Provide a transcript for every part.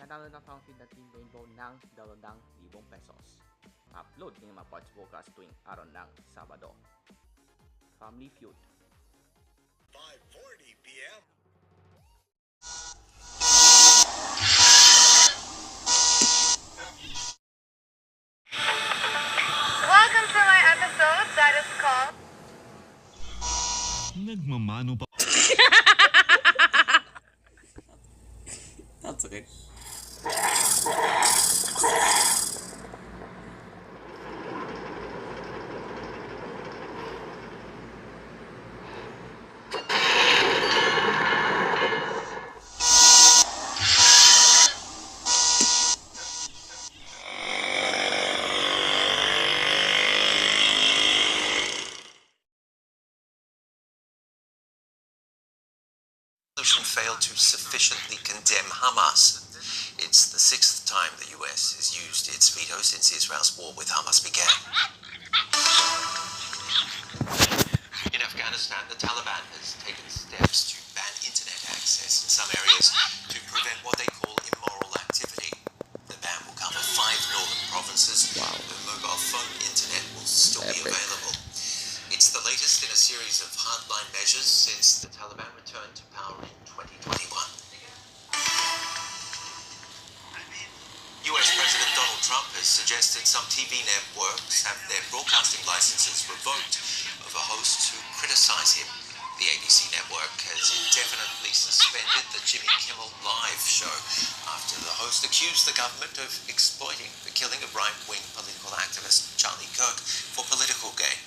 nanalo ng Fountain na Team Rainbow ng 2,000 pesos. Upload ng mga pods bukas tuwing araw ng Sabado. Family Feud. 5:40 p.m. Welcome to my episode that is called Nagmamano pa. That's okay. Failed to sufficiently condemn Hamas. It's the sixth time the US has used its veto since Israel's war with Hamas began. In Afghanistan, the Taliban has taken steps to ban internet access in some areas to prevent what they call immoral activity. The ban will cover 5 northern provinces where mobile phone internet will still be available. It's the latest in a series of hardline measures since the Taliban returned to power in 2021. US President Donald Trump has suggested some TV networks have their broadcasting licenses revoked over hosts who criticize him. The ABC network has indefinitely suspended the Jimmy Kimmel Live show after the host accused the government of exploiting the killing of right-wing political activist Charlie Kirk for political gain.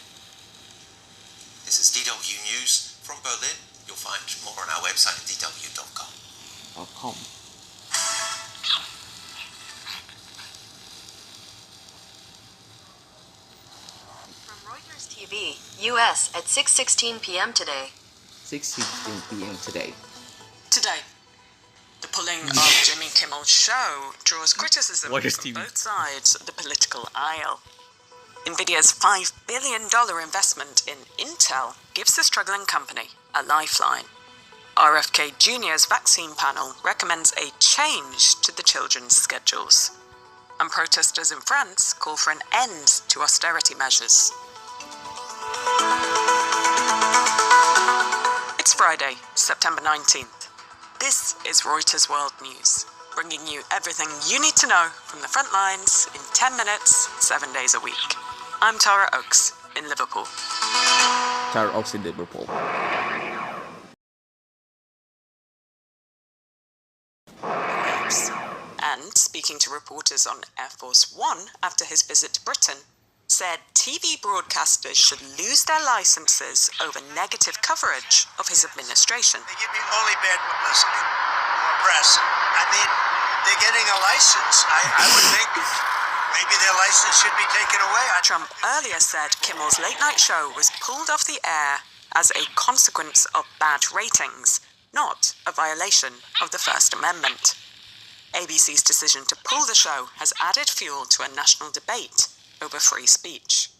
This is DW News from Berlin. You'll find more on our website at dw.com. From Reuters TV, U.S. at 6:16 p.m. today. 6:16 p.m. today. Today, the pulling of Jimmy Kimmel's show draws criticism Reuters from TV. both sides of the political aisle. NVIDIA's $5 billion investment in Intel gives the struggling company a lifeline. RFK Jr.'s vaccine panel recommends a change to the children's schedules. And protesters in France call for an end to austerity measures. It's Friday, September 19th. This is Reuters World News, bringing you everything you need to know from the front lines in 10 minutes, 7 days a week. I'm Tara Oakes in Liverpool. Tara Oakes in Liverpool. And speaking to reporters on Air Force One after his visit to Britain, said TV broadcasters should lose their licenses over negative coverage of his administration. They give me only bad publicity or press. I mean, they're getting a license. I would think maybe their license should be taken away. Trump earlier said Kimmel's late-night show was pulled off the air as a consequence of bad ratings, not a violation of the First Amendment. ABC's decision to pull the show has added fuel to a national debate over free speech.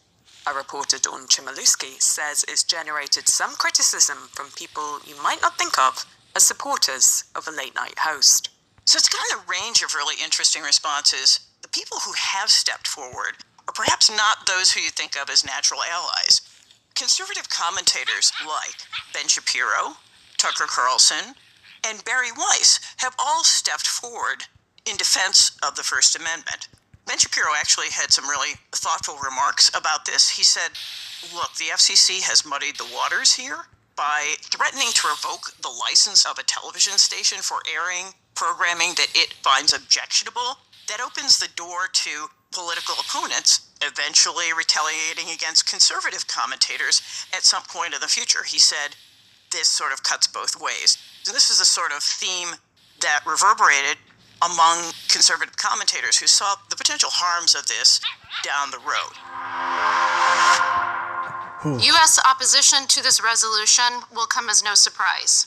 Our reporter Dawn Chmielewski says it's generated some criticism from people you might not think of as supporters of a late-night host. So it's gotten a range of really interesting responses. The people who have stepped forward are perhaps not those who you think of as natural allies. Conservative commentators like Ben Shapiro, Tucker Carlson, and Barry Weiss have all stepped forward in defense of the First Amendment. Ben Shapiro actually had some really thoughtful remarks about this. He said, look, the FCC has muddied the waters here by threatening to revoke the license of a television station for airing programming that it finds objectionable. That opens the door to political opponents eventually retaliating against conservative commentators at some point in the future. He said, this sort of cuts both ways. So this is a sort of theme that reverberated among conservative commentators who saw the potential harms of this down the road. U.S. opposition to this resolution will come as no surprise.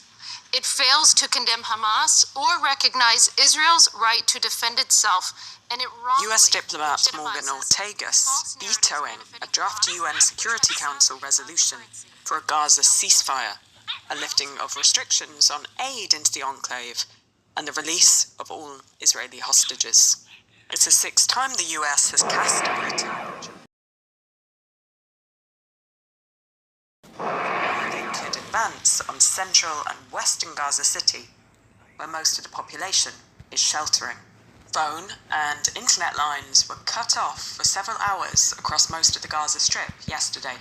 It fails to condemn Hamas or recognize Israel's right to defend itself, and it wrongly U.S. diplomat Morgan legitimizes Ortegas false narratives vetoing a benefiting draft Hamas UN Security Council resolution for a Gaza ceasefire, a lifting of restrictions on aid into the enclave, and the release of all Israeli hostages. It's the sixth time the US has cast a veto. They could advance on central and western Gaza City, where most of the population is sheltering. Phone and internet lines were cut off for several hours across most of the Gaza Strip yesterday,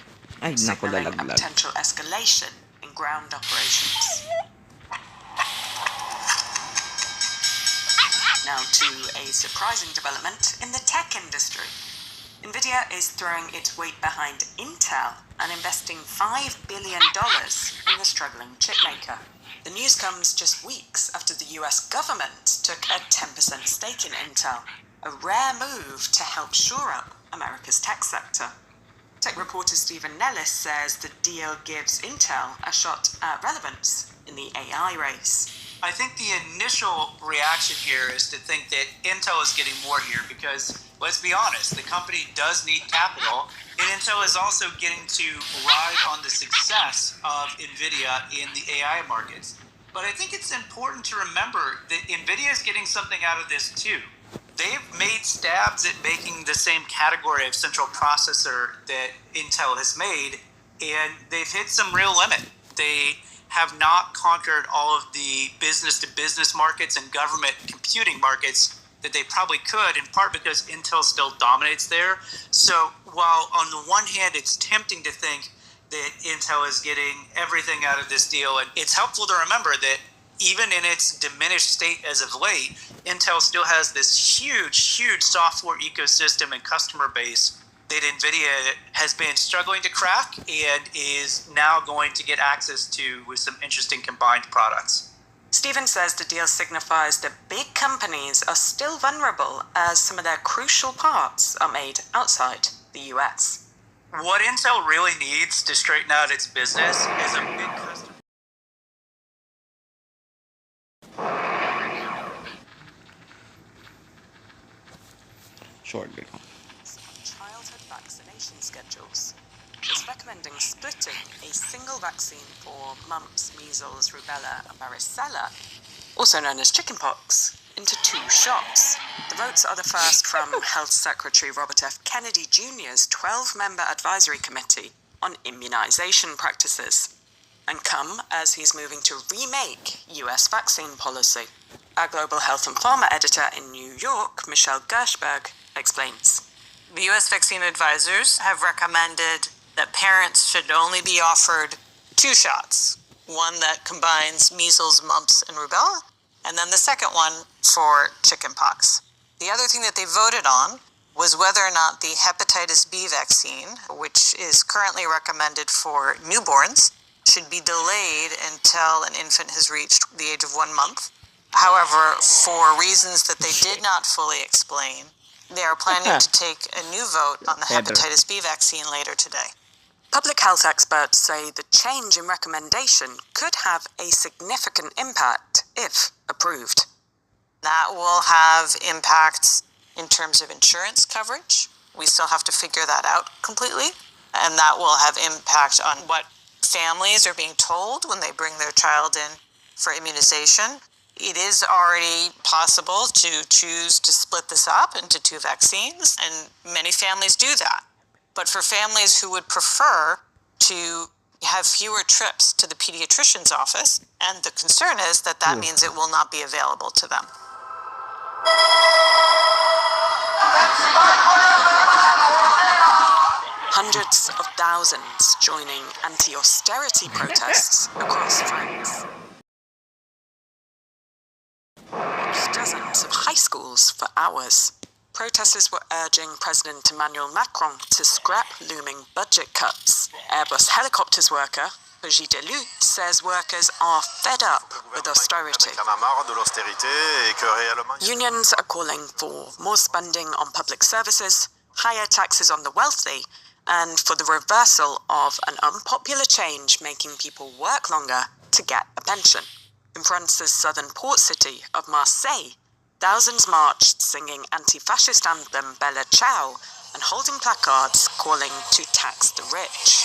signaling a potential escalation in ground operations. Now to a surprising development in the tech industry. Nvidia is throwing its weight behind Intel and investing $5 billion in the struggling chipmaker. The news comes just weeks after the US government took a 10% stake in Intel, a rare move to help shore up America's tech sector. Tech reporter Stephen Nellis says the deal gives Intel a shot at relevance in the AI race. I think the initial reaction here is to think that Intel is getting more here because, let's be honest, the company does need capital, and Intel is also getting to ride on the success of NVIDIA in the AI markets. But I think it's important to remember that NVIDIA is getting something out of this too. They've made stabs at making the same category of central processor that Intel has made, and they've hit some real limit. They have not conquered all of the business-to-business markets and government computing markets that they probably could, in part because Intel still dominates there. So while on the one hand it's tempting to think that Intel is getting everything out of this deal, and it's helpful to remember that even in its diminished state as of late, Intel still has this huge software ecosystem and customer base that NVIDIA has been struggling to crack and is now going to get access to with some interesting combined products. Stephen says the deal signifies that big companies are still vulnerable as some of their crucial parts are made outside the US. What Intel really needs to straighten out its business is a big customer. Short video. Childhood vaccination schedules. It's recommending splitting a single vaccine for mumps, measles, rubella, and varicella, also known as chickenpox, into 2 shots. The votes are the first from Health Secretary Robert F. Kennedy Jr.'s 12-member advisory committee on immunization practices, and come as he's moving to remake US vaccine policy. Our global health and pharma editor in New York, Michelle Gershberg, explains. The U.S. vaccine advisors have recommended that parents should only be offered 2 shots. One that combines measles, mumps, and rubella, and then the second one for chickenpox. The other thing that they voted on was whether or not the hepatitis B vaccine, which is currently recommended for newborns, should be delayed until an infant has reached the age of 1 month. However, for reasons that they did not fully explain, they are planning to take a new vote on the hepatitis B vaccine later today. Public health experts say the change in recommendation could have a significant impact if approved. That will have impacts in terms of insurance coverage. We still have to figure that out completely. And that will have impact on what families are being told when they bring their child in for immunization. It is already possible to choose to split this up into 2 vaccines, and many families do that. But for families who would prefer to have fewer trips to the pediatrician's office, and the concern is that that means it will not be available to them. Hundreds of thousands joining anti-austerity protests across France. Dozens of high schools for hours. Protesters were urging President Emmanuel Macron to scrap looming budget cuts. Airbus Helicopters worker, Brigitte Delou, says workers are fed up with austerity. Unions are calling for more spending on public services, higher taxes on the wealthy, and for the reversal of an unpopular change making people work longer to get a pension. In France's southern port city of Marseille, thousands marched singing anti-fascist anthem Bella Ciao and holding placards calling to tax the rich.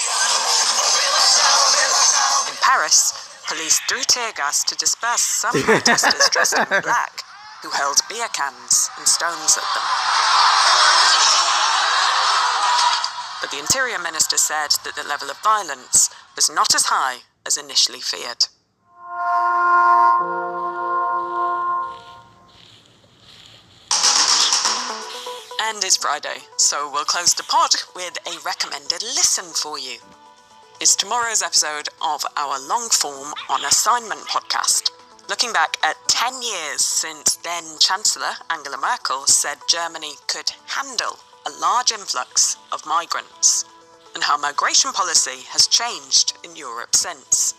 In Paris, Police threw tear gas to disperse some protesters dressed in black, who hurled beer cans and stones at them. But the Interior Minister said that the level of violence was not as high as initially feared. And it's Friday, so we'll close the pod with a recommended listen for you. It's tomorrow's episode of our long-form On Assignment podcast, looking back at 10 years since then Chancellor Angela Merkel said Germany could handle a large influx of migrants, and how migration policy has changed in Europe since.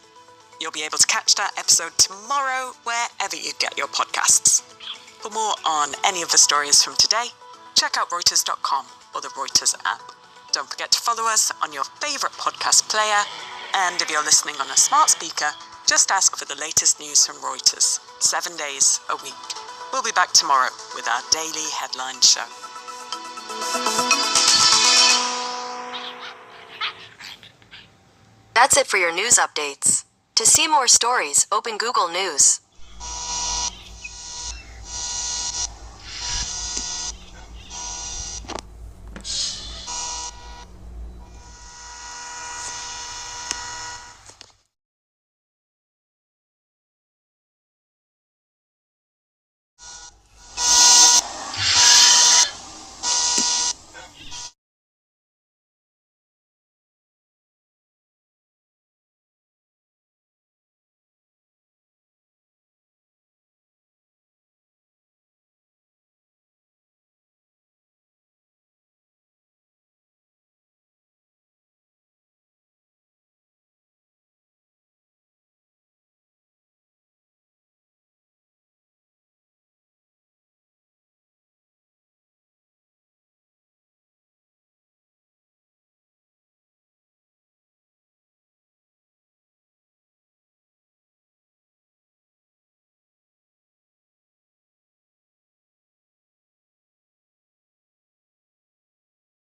You'll be able to catch that episode tomorrow wherever you get your podcasts. For more on any of the stories from today, check out Reuters.com or the Reuters app. Don't forget to follow us on your favourite podcast player, and if you're listening on a smart speaker, just ask for the latest news from Reuters, 7 days a week. We'll be back tomorrow with our daily headline show. That's it for your news updates. To see more stories, open Google News.